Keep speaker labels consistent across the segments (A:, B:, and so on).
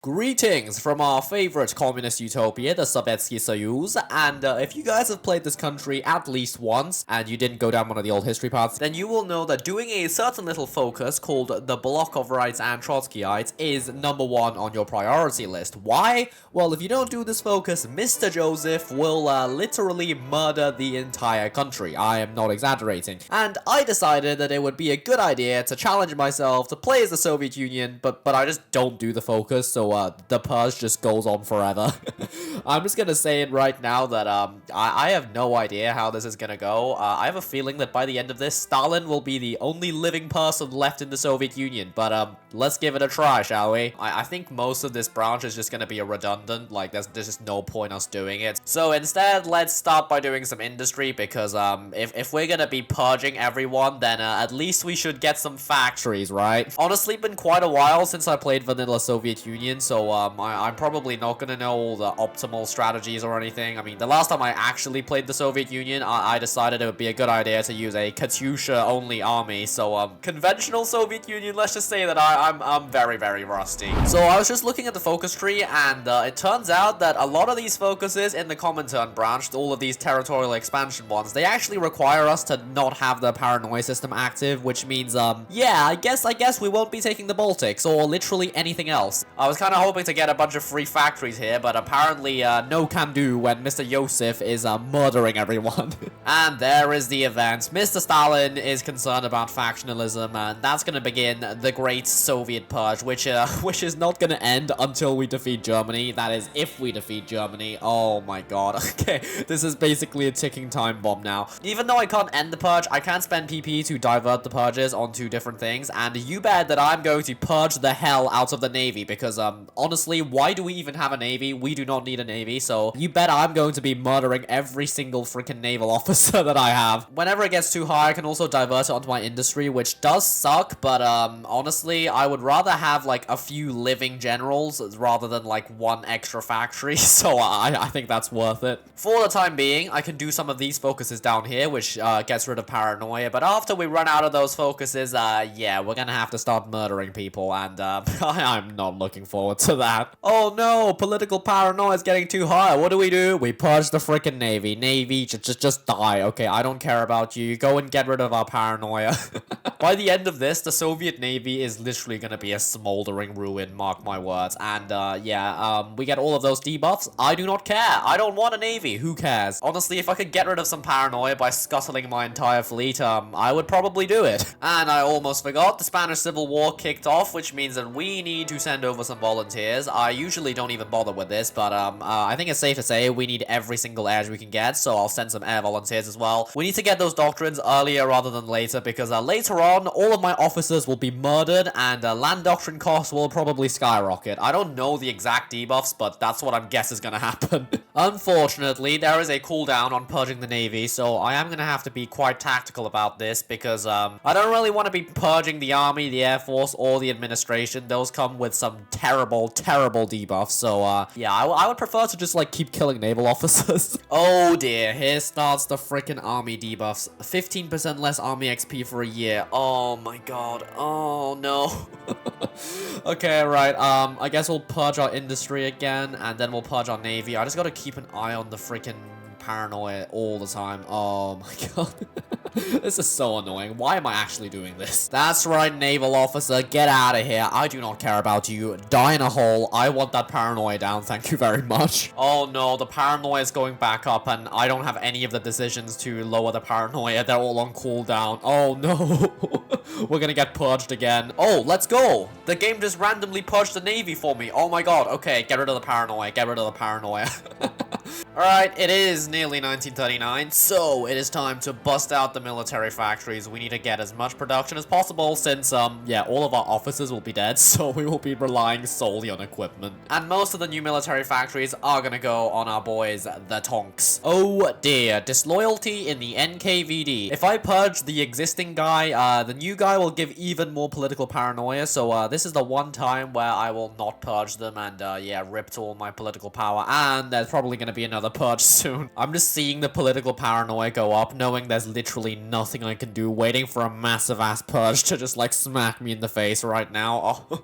A: Greetings from our favorite communist utopia, the Sovietsky Soyuz, and if you guys have played this country at least once, and you didn't go down one of the old history paths, then you will know that doing a certain little focus called the Block of Rights and Trotskyites is number one on your priority list. Why? Well, if you don't do this focus, Mr. Joseph will literally murder the entire country. I am not exaggerating. And I decided that it would be a good idea to challenge myself to play as the Soviet Union, but I just don't do the focus, so the purge just goes on forever. I'm just gonna say it right now that I have no idea how this is gonna go. I have a feeling that by the end of this, Stalin will be the only living person left in the Soviet Union, but let's give it a try, shall we? I think most of this branch is just gonna be a redundant, like there's just no point us doing it. So instead, let's start by doing some industry, because if we're gonna be purging everyone, then at least we should get some factories, right? Honestly, been quite a while since I played Vanilla Soviet Union, so I'm probably not gonna know all the optimal strategies or anything. I mean, the last time I actually played the Soviet Union, I decided it would be a good idea to use a Katyusha-only army, so conventional Soviet Union, let's just say that I'm very, very rusty. So I was just looking at the focus tree, and it turns out that a lot of these focuses in the Comintern branch, all of these territorial expansion ones, they actually require us to not have the paranoia system active, which means, yeah, I guess we won't be taking the Baltics, or literally anything else. I was kind of hoping to get a bunch of free factories here, but apparently no can do when Mr. Yosef is murdering everyone. And there is the event. Mr. Stalin is concerned about factionalism, and that's gonna begin the Great Soviet Purge, which is not gonna end until we defeat Germany. That is, if we defeat Germany. Oh my god. Okay, this is basically a ticking time bomb now. Even though I can't end the purge, I can spend PP to divert the purges onto different things, and you bet that I'm going to purge the hell out of the Navy, because honestly, why do we even have a Navy? We do not need a Navy, so you bet I'm going to be murdering every single freaking naval officer that I have. Whenever it gets too high, I can also divert it onto my industry, which does suck, but honestly, I would rather have like a few living generals rather than like one extra factory, so I think that's worth it. For the time being, I can do some of these focuses down here, which gets rid of paranoia, but after we run out of those focuses, yeah, we're gonna have to start murdering people, and I'm not looking forward to that. Oh no, political paranoia is getting too high. What do? We purge the freaking Navy. Navy, just die. Okay, I don't care about you. Go and get rid of our paranoia. By the end of this, the Soviet Navy is literally gonna be a smoldering ruin, mark my words. And yeah, we get all of those debuffs. I do not care. I don't want a Navy. Who cares? Honestly, if I could get rid of some paranoia by scuttling my entire fleet, I would probably do it. And I almost forgot, the Spanish Civil War kicked off, which means that we need to send over some volunteers. I usually don't even bother with this, but I think it's safe to say we need every single edge we can get, so I'll send some air volunteers as well. We need to get those doctrines earlier rather than later, because later on, all of my officers will be murdered, and land doctrine costs will probably skyrocket. I don't know the exact debuffs, but that's what I'm guessing is gonna happen. Unfortunately, there is a cooldown on purging the Navy, so I am gonna have to be quite tactical about this, because I don't really want to be purging the Army, the Air Force, or the administration. Those come with some terrible, terrible debuffs, so yeah, I would prefer to just like keep killing naval officers. Oh dear, here starts the freaking Army debuffs. 15% less Army XP for a year. Oh my god. Oh no. Okay, right, I guess we'll purge our industry again, and then we'll purge our Navy. I just gotta keep an eye on the freaking paranoia all the time. Oh my god. This is so annoying. Why am I actually doing this? That's right, naval officer. Get out of here. I do not care about you. Die in a hole. I want that paranoia down. Thank you very much. Oh no, the paranoia is going back up, and I don't have any of the decisions to lower the paranoia. They're all on cooldown. Oh no. We're gonna get purged again. Oh, let's go. The game just randomly purged the Navy for me. Oh my god. Okay, get rid of the paranoia. Get rid of the paranoia. Alright, it is nearly 1939, so it is time to bust out the military factories. We need to get as much production as possible since, yeah, all of our officers will be dead, so we will be relying solely on equipment. And most of the new military factories are gonna go on our boys, the Tonks. Oh dear, disloyalty in the NKVD. If I purge the existing guy, the new guy will give even more political paranoia, so this is the one time where I will not purge them and, yeah, rip to all my political power, and there's probably gonna be another purge soon. I'm just seeing the political paranoia go up, knowing there's literally nothing I can do, waiting for a massive ass purge to just like smack me in the face right now. Oh.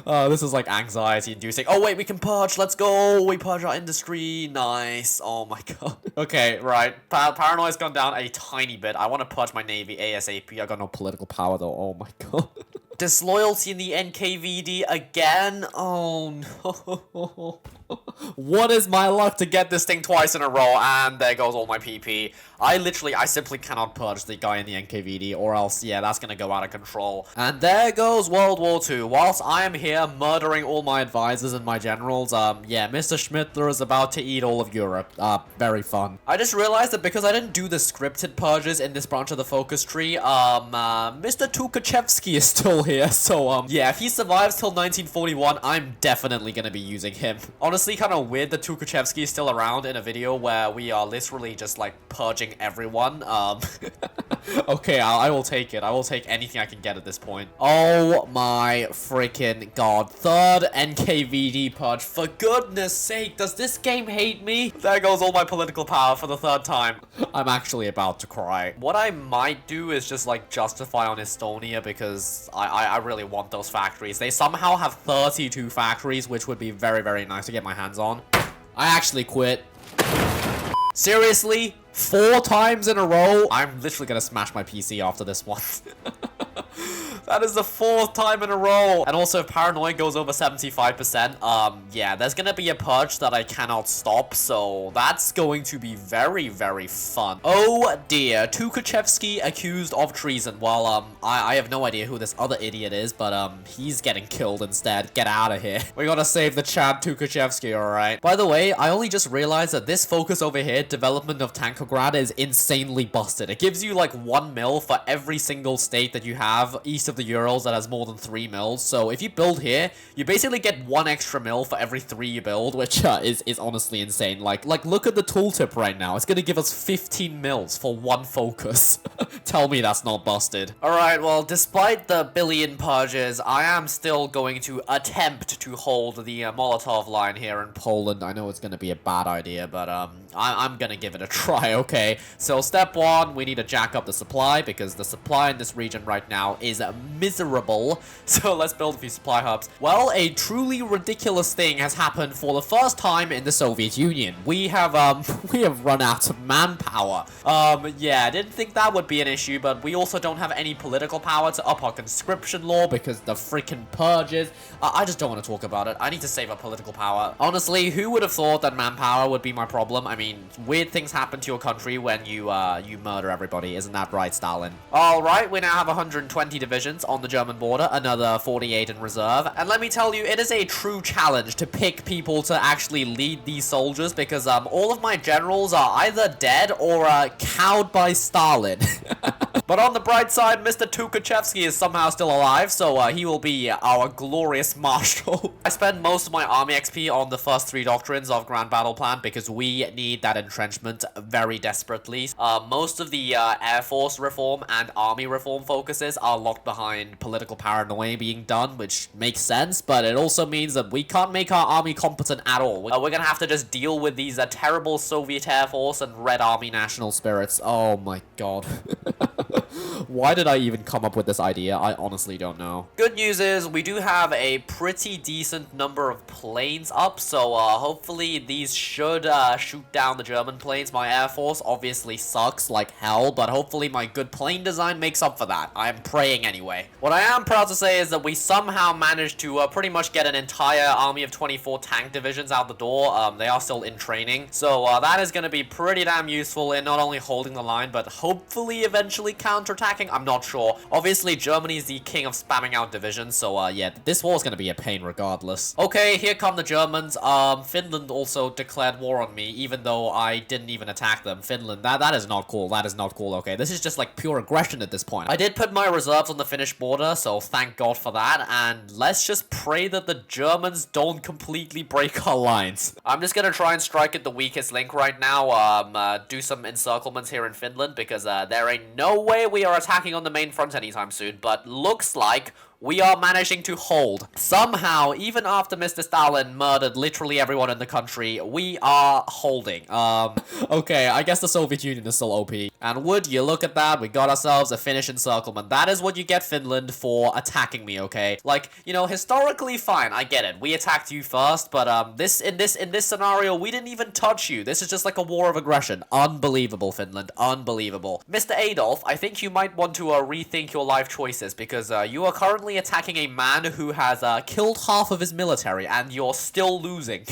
A: This is like anxiety inducing. Oh wait, we can purge. Let's go. We purge our industry. Nice. Oh my god. Okay, right. Paranoia's gone down a tiny bit. I want to purge my navy ASAP. I got no political power though. Oh my god. Disloyalty in the NKVD again? Oh no. What is my luck to get this thing twice in a row? And there goes all my PP. I simply cannot purge the guy in the NKVD, or else, yeah, that's gonna go out of control. And there goes World War II. Whilst I am here murdering all my advisors and my generals, yeah, Mr. Schmittler is about to eat all of Europe. Very fun. I just realized that because I didn't do the scripted purges in this branch of the focus tree, Mr. Tukhachevsky is still here. So, yeah, if he survives till 1941, I'm definitely gonna be using him. Honestly, kind of weird that Tukhachevsky is still around in a video where we are literally just, like, purging everyone. Okay, I will take it. I will take anything I can get at this point. Oh my freaking god. Third NKVD purge. For goodness sake, does this game hate me? There goes all my political power for the third time. I'm actually about to cry. What I might do is just, like, justify on Estonia because I really want those factories. They somehow have 32 factories, which would be very, very nice to get my hands on. I actually quit. Seriously? 4 times in a row? I'm literally gonna smash my PC after this one. That is the 4th time in a row. And also, if Paranoia goes over 75%, yeah, there's gonna be a purge that I cannot stop, so that's going to be very, very fun. Oh dear, Tukhachevsky accused of treason. Well, I have no idea who this other idiot is, but, he's getting killed instead. Get out of here. We gotta save the Chad Tukhachevsky, alright? By the way, I only just realized that this focus over here, development of Tankograd, is insanely busted. It gives you, like, 1 mil for every single state that you have east of the Urals that has more than 3 mils. So if you build here, you basically get 1 extra mil for every 3 you build, which is honestly insane. Like look at the tooltip right now. It's gonna give us 15 mils for 1 focus. Tell me that's not busted. Alright, well, despite the billion purges, I am still going to attempt to hold the Molotov line here in Poland. I know it's gonna be a bad idea, but I'm gonna give it a try, okay? So step 1, we need to jack up the supply because the supply in this region right now is miserable. So let's build a few supply hubs. Well, a truly ridiculous thing has happened for the first time in the Soviet Union. We have run out of manpower. Yeah, didn't think that would be an issue, but we also don't have any political power to up our conscription law because the freaking purges. I just don't want to talk about it. I need to save our political power. Honestly, who would have thought that manpower would be my problem? I mean, weird things happen to your country when you murder everybody. Isn't that right, Stalin? All right, we now have 120 divisions on the German border, another 48 in reserve. And let me tell you, it is a true challenge to pick people to actually lead these soldiers because all of my generals are either dead or cowed by Stalin. But on the bright side, Mr. Tukhachevsky is somehow still alive, so he will be our glorious marshal. I spend most of my army XP on the first 3 doctrines of Grand Battle Plan because we need that entrenchment very desperately. Most of the Air Force reform and army reform focuses are locked behind political paranoia being done, which makes sense, but it also means that we can't make our army competent at all. We're gonna have to just deal with these terrible Soviet Air Force and Red Army national spirits. Oh my god. Why did I even come up with this idea? I honestly don't know. Good news is we do have a pretty decent number of planes up, so hopefully these should shoot down the German planes. My Air Force obviously sucks like hell, but hopefully my good plane design makes up for that. I am praying anyway. What I am proud to say is that we somehow managed to pretty much get an entire army of 24 tank divisions out the door. They are still in training, so that is going to be pretty damn useful in not only holding the line, but hopefully eventually counterattacking. I'm not sure. Obviously, Germany is the king of spamming out divisions, so yeah, this war is going to be a pain regardless. Okay, here come the Germans. Finland also declared war on me, even though I didn't even attack them. Finland, that is not cool. That is not cool, okay? This is just like pure aggression at this point. I did put my reserves on the Finnish border, so thank God for that, and let's just pray that the Germans don't completely break our lines. I'm just gonna try and strike at the weakest link right now, do some encirclements here in Finland, because there ain't no way we are attacking on the main front anytime soon, but looks like we are managing to hold. Somehow, even after Mr. Stalin murdered literally everyone in the country, we are holding. Okay, I guess the Soviet Union is still OP. And would you look at that, we got ourselves a Finnish encirclement. That is what you get, Finland, for attacking me, okay? Like, you know, historically, fine, I get it. We attacked you first, but in this scenario, we didn't even touch you. This is just like a war of aggression. Unbelievable, Finland. Unbelievable. Mr. Adolf, I think you might want to rethink your life choices, because you are currently attacking a man who has killed half of his military, and you're still losing.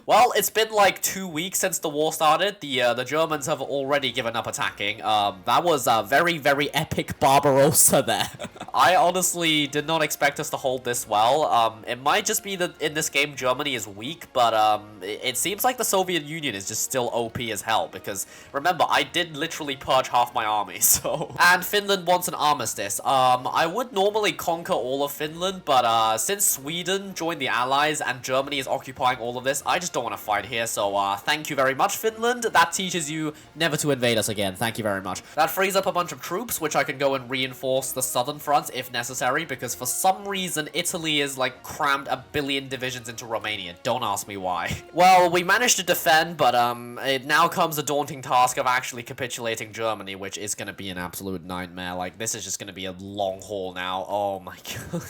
A: Well, it's been like 2 weeks since the war started. The Germans have already given up attacking. That was a very, very epic Barbarossa there. I honestly did not expect us to hold this well. It might just be that in this game Germany is weak, but it seems like the Soviet Union is just still OP as hell, because remember, I did literally purge half my army, so... And Finland wants an armistice. I would normally conquer all of Finland, but since Sweden joined the Allies and Germany is occupying all of this, I just don't want to fight here, so thank you very much, Finland. That teaches you never to invade us again. Thank you very much. That frees up a bunch of troops, which I can go and reinforce the southern front if necessary, because for some reason Italy is like crammed 1 billion divisions into Romania. Don't ask me why. Well, we managed to defend, but it now comes the daunting task of actually capitulating Germany, which is going to be an absolute nightmare. Like, this is just going to be a long haul now. Oh my god.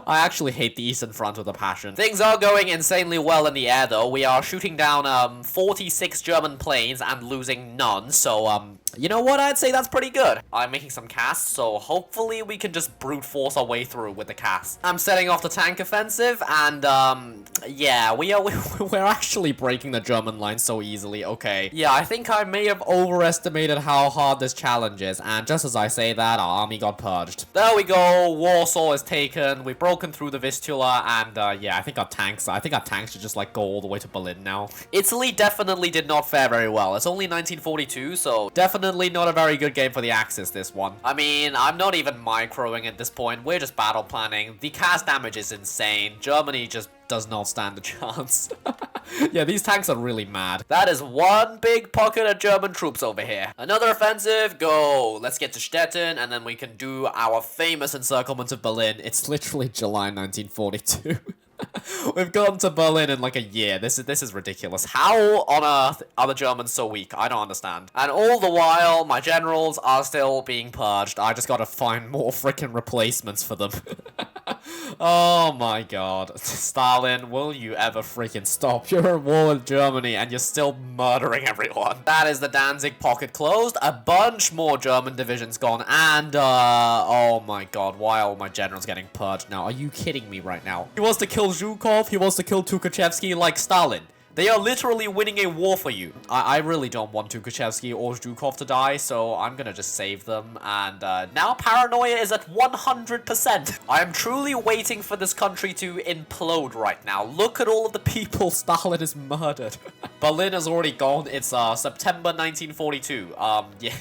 A: I actually hate the Eastern Front with a passion. Things are going insanely well in the air, though. We are shooting down 46 German planes and losing none, so you know what? I'd say that's pretty good. I'm making some casts, so hopefully we can just brute force our way through with the cast. I'm setting off the tank offensive, and yeah, we're actually breaking the German line so easily. Okay, yeah, I think I may have overestimated how hard this challenge is, and just as I say that, our army got purged. There we go. Warsaw is taken. We've broken through the Vistula, and yeah, I think our tanks should just like go all the way to Berlin now. Italy definitely did not fare very well. It's only 1942, so definitely not a very good game for the Axis, this one. I mean, I'm not even microing at this point. We're just battle planning. The cast damage is insane. Germany just does not stand a chance. Yeah, these tanks are really mad. That is one big pocket of German troops over here. Another offensive, go. Let's get to Stettin, and then we can do our famous encirclement of Berlin. It's literally July 1942. We've gone to Berlin in like a year. This is ridiculous. How on earth are the Germans so weak? I don't understand. And all the while, my generals are still being purged. I just gotta find more freaking replacements for them. Oh my god. Stalin, will you ever freaking stop? You're at war with Germany and you're still murdering everyone. That is the Danzig pocket closed. A bunch more German divisions gone. And, oh my god, why are all my generals getting purged now? Are you kidding me right now? He wants to kill Zhukov, he wants to kill Tukhachevsky like Stalin. They are literally winning a war for you. I really don't want Tukhachevsky or Zhukov to die, so I'm gonna just save them. And now paranoia is at 100%. I am truly waiting for this country to implode right now. Look at all of the people Stalin has murdered. Berlin has already gone. It's September 1942. Yeah.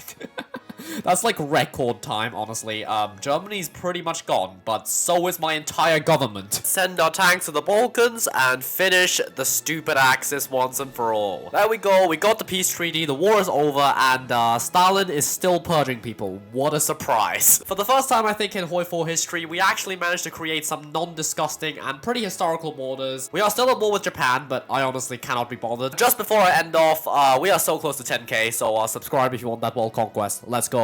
A: That's like record time, honestly. Germany's pretty much gone, but so is my entire government. Send our tanks to the Balkans and finish the stupid Axis once and for all. There we go, we got the peace treaty, the war is over, and Stalin is still purging people. What a surprise. For the first time, I think, in Hoi4 history, we actually managed to create some non-disgusting and pretty historical borders. We are still at war with Japan, but I honestly cannot be bothered. Just before I end off, we are so close to 10k, so subscribe if you want that world conquest. Let's go.